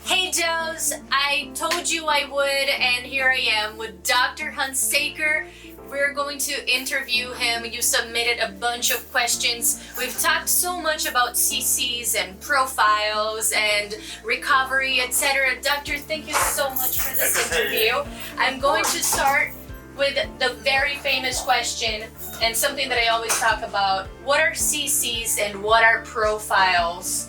Hey Joes, I told you I would, and here I am with Dr.Hunsaker. We're going to interview him. You submitted a bunch of questions. We've talked so much about CCs and profiles and recovery, etc. Doctor, thank you so much for this interview. I'm going to start with the very famous question and something that I always talk about. What are CCs and what are profiles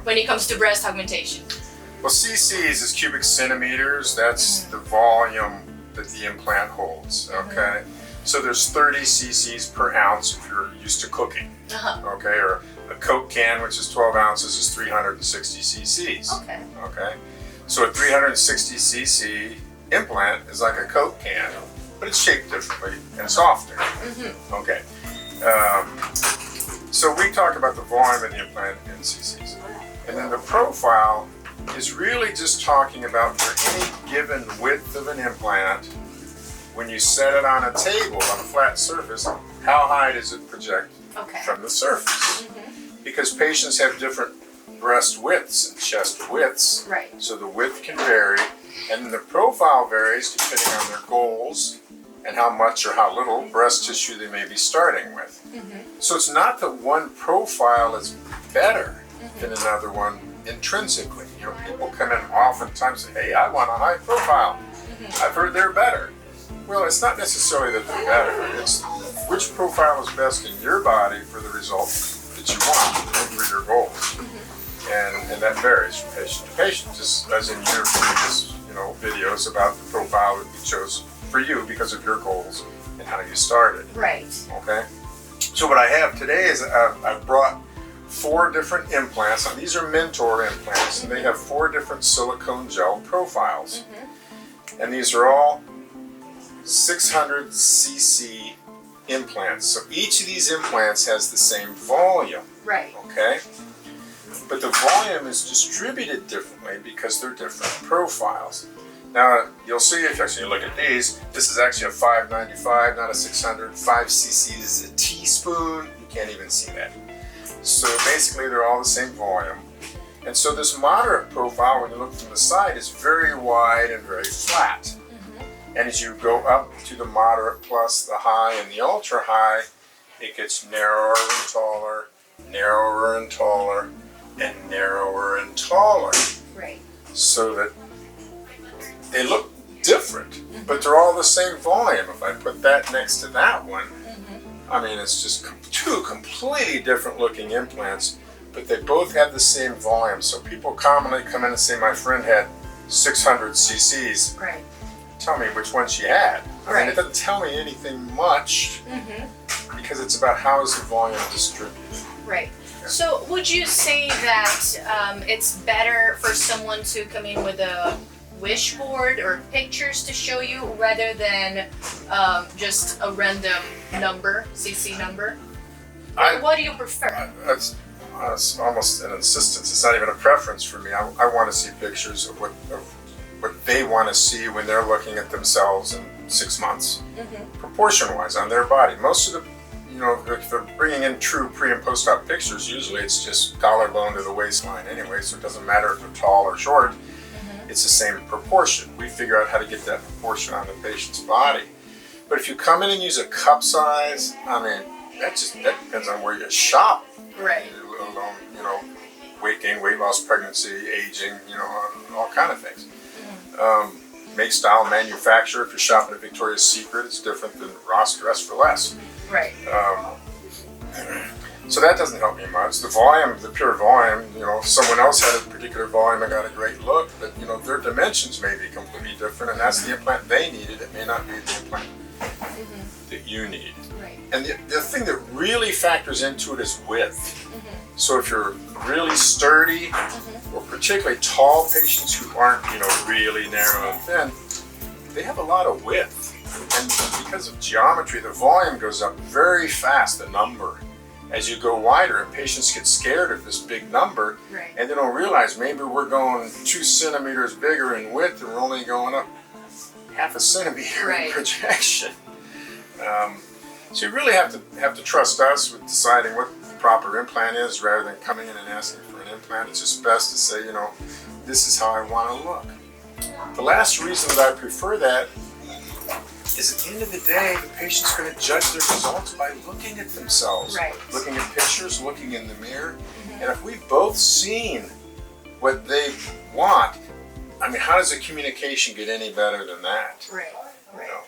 when it comes to breast augmentation? Well, cc's is cubic centimeters. That's the volume that the implant holds, okay? So there's 30 cc's per ounce if you're used to cooking, okay? Or a Coke can, which is 12 ounces, is 360 cc's, okay? So a 360 cc implant is like a Coke can, but it's shaped differently and softer, okay? So we talk about the volume of the implant in cc's. And then the profile is really just talking about for any given width of an implant, when you set it on a table, on a flat surface, how high does it project from the surface? Because patients have different breast widths and chest widths, so the width can vary, and then the profile varies depending on their goals and how much or how little breast tissue they may be starting with. So it's not that one profile is better than another one intrinsically. You know, people come in oftentimes and say, hey, I want a high profile. I've heard they're better. Well, it's not necessarily that they're better. It's which profile is best in your body for the result that you want and for your goals. And that varies from patient to patient, just as in your previous videos about the profile that you chose for you because of your goals and how you started. Okay? So what I have today is I've brought 4 different implants. Now, these are Mentor implants, and they have 4 different silicone gel profiles. And these are all 600 cc implants. So each of these implants has the same volume. Okay? But the volume is distributed differently because they're different profiles. Now, you'll see if you look at these, this is actually a 595, not a 600. 5 cc is a teaspoon. You can't even see that. So basically they're all the same volume. And so this moderate profile, when you look from the side, is very wide and very flat. And as you go up to the moderate plus the high and the ultra high, it gets narrower and taller, narrower and taller, and narrower and taller. So that they look different, but they're all the same volume. If I put that next to that one, I mean, it's just 2 completely different looking implants, but they both have the same volume. So people commonly come in and say, my friend had 600 cc's. Tell me which one she had. I mean, it doesn't tell me anything much because it's about how is the volume distributed. So would you say that it's better for someone to come in with a wish board or pictures to show you rather than just a random number, CC number? What do you prefer? That's almost an insistence. It's not even a preference for me. I want to see pictures of what they want to see when they're looking at themselves in 6 months, proportion-wise on their body. Most of the, if they're bringing in true pre- and post-op pictures, usually it's just collarbone to the waistline anyway, so it doesn't matter if they're tall or short. It's the same proportion. We figure out how to get that proportion on the patient's body. But if you come in and use a cup size, I mean, that depends on where you shop. Let alone, weight gain, weight loss, pregnancy, aging, all kind of things. Make, style, manufacture. If you're shopping at Victoria's Secret, it's different than Ross Dress for Less. So that doesn't help me much. The volume, the pure volume, if someone else had a particular volume and got a great look, but their dimensions may be completely different, and that's the implant they needed. It may not be the implant that you need. And the thing that really factors into it is width. So if you're really sturdy, or particularly tall patients who aren't, really narrow and thin, they have a lot of width. And because of geometry, the volume goes up very fast, the number. As you go wider, and patients get scared of this big number, and they don't realize maybe we're going 2 centimeters bigger in width, and we're only going up half a centimeter in projection. So you really have to trust us with deciding what the proper implant is, rather than coming in and asking for an implant. It's just best to say, this is how I want to look. The last reason that I prefer that is at the end of the day, the patient's going to judge their results by looking at themselves, Right. looking at pictures, looking in the mirror. And if we've both seen what they want, I mean, how does the communication get any better than that? Right. You Right. know?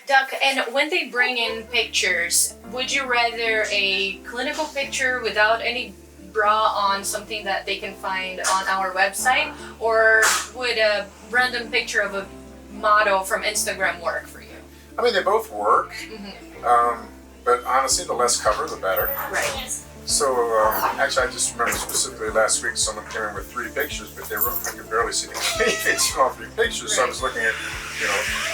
Doc, and when they bring in pictures, would you rather a clinical picture without any bra on, something that they can find on our website, or would a random picture of a model from Instagram work for you? I mean, they both work, but honestly, the less cover, the better. Right. So, actually, I just remember specifically last week, someone came in with 3 pictures, but they were, I could barely see the cleavage in all 3 pictures, so I was looking at,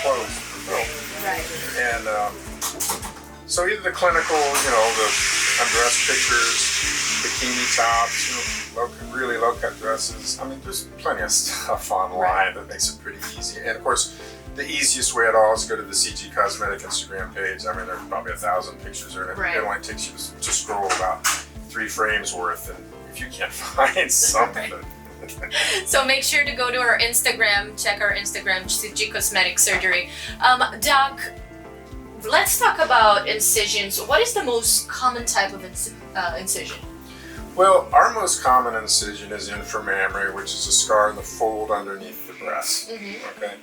clothes for film. Right. And so either the clinical, the undressed pictures, bikini tops, really low-cut dresses. I mean, there's plenty of stuff online that makes it pretty easy. And of course, the easiest way at all is to go to the CG Cosmetic Instagram page. I mean, there's probably 1,000 pictures there, and Right. it only takes you to scroll about 3 frames worth, and if you can't find something. So make sure to go to our Instagram, check our Instagram, CG Cosmetic Surgery. Doc, let's talk about incisions. What is the most common type of incision? Well, our most common incision is inframammary, which is a scar in the fold underneath the breast. Okay.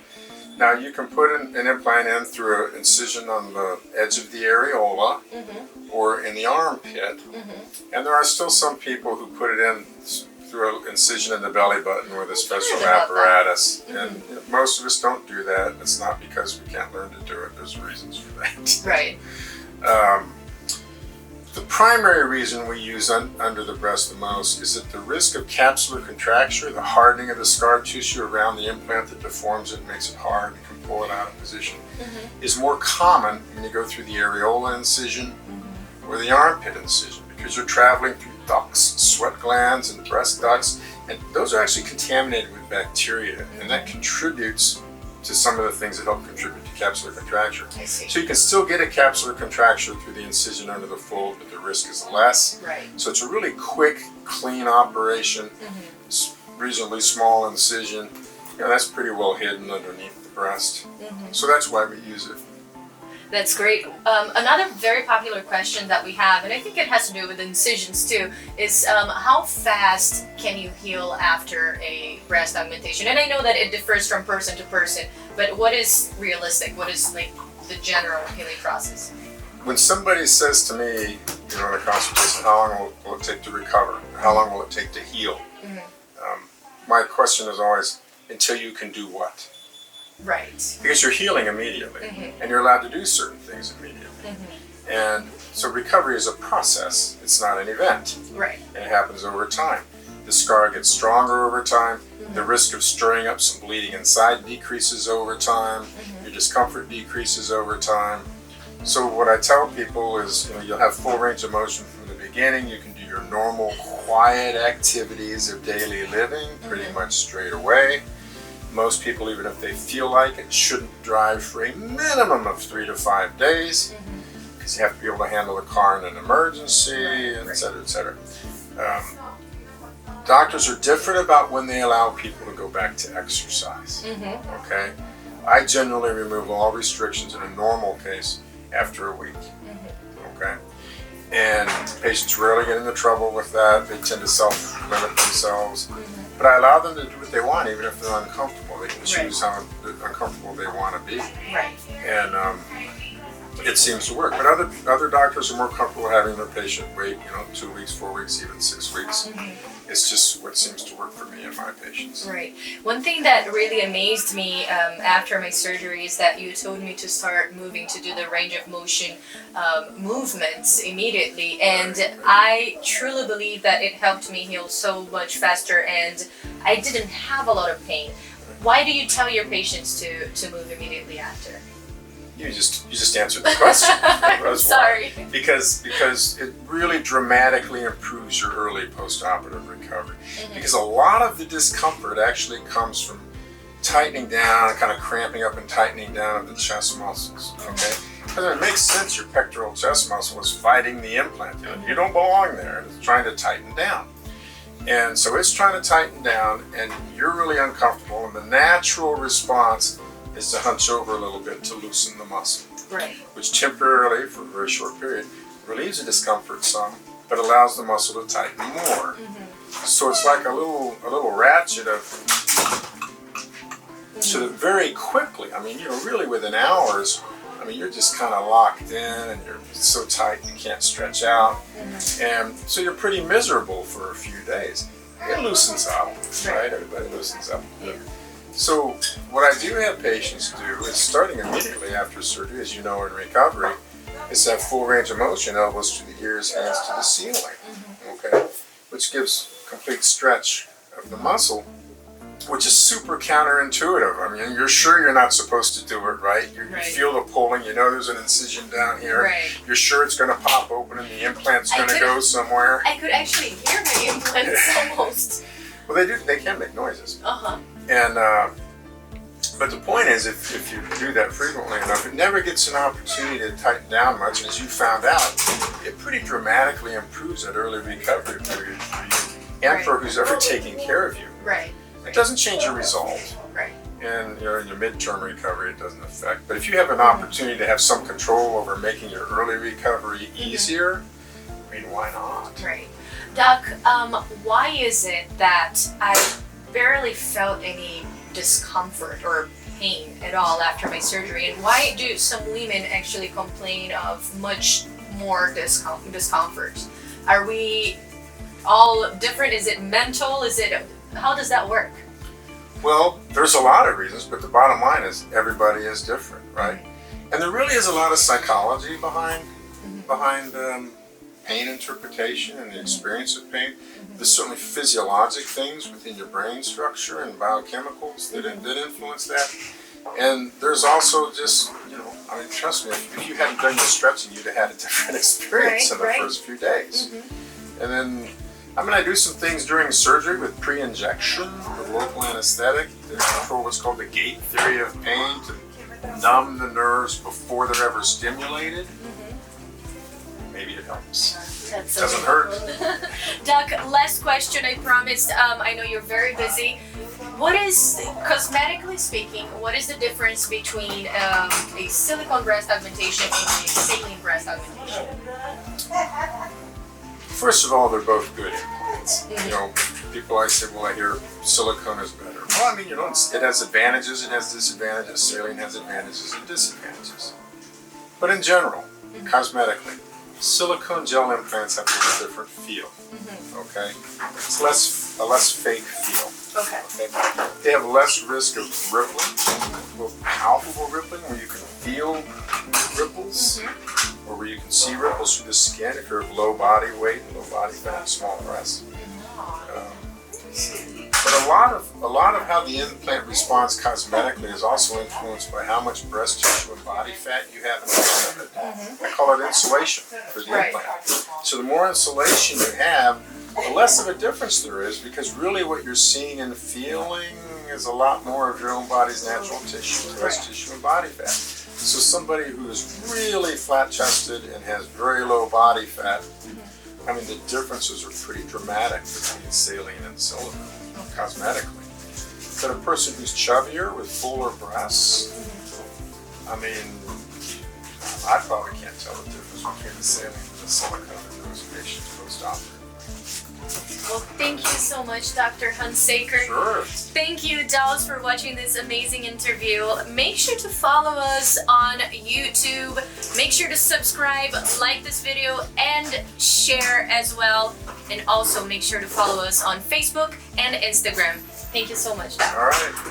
Now you can put an implant in through an incision on the edge of the areola or in the armpit, and there are still some people who put it in through an incision in the belly button with a special apparatus. And most of us don't do that. It's not because we can't learn to do it. There's reasons for that. Right. The primary reason we use under the breast the most is that the risk of capsular contracture, the hardening of the scar tissue around the implant that deforms it and makes it hard and can pull it out of position, is more common when you go through the areola incision or the armpit incision, because you're traveling through ducts, sweat glands, and breast ducts, and those are actually contaminated with bacteria, and that contributes to some of the things that help contribute to capsular contracture. I see. So you can still get a capsular contracture through the incision under the fold, but the risk is less. Right. So it's a really quick, clean operation. It's reasonably small incision. That's pretty well hidden underneath the breast. So that's why we use it. That's great. Another very popular question that we have, and I think it has to do with incisions too, is how fast can you heal after a breast augmentation? And I know that it differs from person to person, but what is realistic? What is like the general healing process? When somebody says to me, in a consultation, how long will it take to recover? How long will it take to heal? My question is always, until you can do what? Right. Because you're healing immediately, and you're allowed to do certain things immediately. And so recovery is a process, it's not an event. Right. And it happens over time. The scar gets stronger over time, the risk of stirring up some bleeding inside decreases over time, your discomfort decreases over time. So what I tell people is, you'll have full range of motion from the beginning, you can do your normal quiet activities of daily living pretty much straight away. Most people, even if they feel like it, shouldn't drive for a minimum of 3 to 5 days, because you have to be able to handle the car in an emergency, et cetera, et cetera. Doctors are different about when they allow people to go back to exercise. Okay, I generally remove all restrictions in a normal case after a week. Okay, and patients rarely get into trouble with that. They tend to self-limit themselves. But I allow them to do what they want, even if they're uncomfortable. They can choose how uncomfortable they want to be. Right. And it seems to work. But other doctors are more comfortable having their patient wait, 2 weeks, 4 weeks, even 6 weeks. It's just what seems to work for me and my patients. Right. One thing that really amazed me after my surgery is that you told me to start moving to do the range of motion movements immediately, and I truly believe that it helped me heal so much faster, and I didn't have a lot of pain. Why do you tell your patients to move immediately after? You just answered the question. I'm sorry. Because it really dramatically improves your early postoperative recovery. Because a lot of the discomfort actually comes from tightening down, kind of cramping up and tightening down of the chest muscles. Okay, because it makes sense. Your pectoral chest muscle is fighting the implant. You don't belong there, and it's trying to tighten down. And so it's trying to tighten down, and you're really uncomfortable, and the natural response is to hunch over a little bit to loosen the muscle, Right. which temporarily, for a very short period, relieves the discomfort some, but allows the muscle to tighten more. So it's like a little ratchet of, so that very quickly, I mean, really within hours, I mean, you're just kind of locked in, and you're so tight you can't stretch out, and so you're pretty miserable for a few days. It loosens up, right? Everybody loosens up. Yeah. So what I do have patients do is, starting immediately after surgery, as you know, in recovery, is have full range of motion, elbows to the ears, hands to the ceiling, okay? Which gives complete stretch of the muscle, which is super counterintuitive. I mean, you're sure you're not supposed to do it, right? You feel the pulling, you know there's an incision down here. Right. You're sure it's going to pop open and the implant's going to go somewhere. I could actually hear my implants almost. Well, they can make noises. And, but the point is, if you do that frequently enough, it never gets an opportunity to tighten down much. And as you found out, it pretty dramatically improves that early recovery period for you and for who's ever taking care of you. Right. It doesn't change your result. Right. And in your midterm recovery, it doesn't affect. But if you have an opportunity to have some control over making your early recovery easier, I mean, why not? Right. Doc, why is it that I barely felt any discomfort or pain at all after my surgery, and why do some women actually complain of much more discomfort? Are we all different? Is it mental? How does that work? Well, there's a lot of reasons, but the bottom line is everybody is different, right? And there really is a lot of psychology behind pain interpretation and the experience of pain. There's certainly physiologic things within your brain structure and biochemicals that influence that. And there's also just, I mean, trust me, if you hadn't done your stretching, you'd have had a different experience in the first few days. And then, I do some things during surgery with pre-injection, with local anesthetic, to control what's called the gate theory of pain, to numb the nerves before they're ever stimulated. Maybe it helps. That doesn't hurt. Doc, last question, I promised. I know you're very busy. What is, cosmetically speaking, what is the difference between a silicone breast augmentation and a saline breast augmentation? First of all, they're both good implants. People I say, well, I hear silicone is better. Well, I mean, it has advantages, it has disadvantages. Saline has advantages and disadvantages. But in general, cosmetically, silicone gel implants have a little different feel. Okay, it's a less fake feel. Okay. They have less risk of rippling, more palpable rippling, where you can feel ripples, or where you can see ripples through the skin if you're of low body weight and low body fat, small breasts. But a lot of how the implant responds cosmetically is also influenced by how much breast tissue and body fat you have in front of it. I call it insulation for the implant. So the more insulation you have, the less of a difference there is, because really what you're seeing and feeling is a lot more of your own body's natural tissue, breast tissue and body fat. So somebody who is really flat-chested and has very low body fat, I mean, the differences are pretty dramatic between saline and silicone, cosmetically. But a person who's chubbier with fuller breasts, I mean, I probably can't tell the difference between the saline and the silicone in those patients post-operatively. Well, thank you so much, Dr. Hunsaker. Sure. Thank you, dolls, for watching this amazing interview. Make sure to follow us on YouTube. Make sure to subscribe, like this video, and share as well. And also make sure to follow us on Facebook and Instagram. Thank you so much, Doc. All right.